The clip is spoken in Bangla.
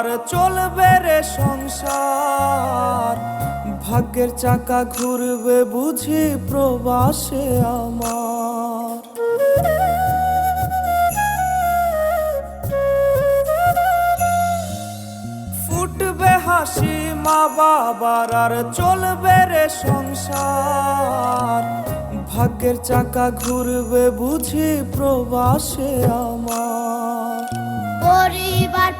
আর চলবে রে সংসার, ভাগ্যের চাকা ঘুরবে বুঝি প্রবাসে আমার। ফুটবে হাসি মা বাবার আর চলবে রে সংসার, ভাগ্যের চাকা ঘুরবে বুঝি প্রবাসে আমার। পরিবার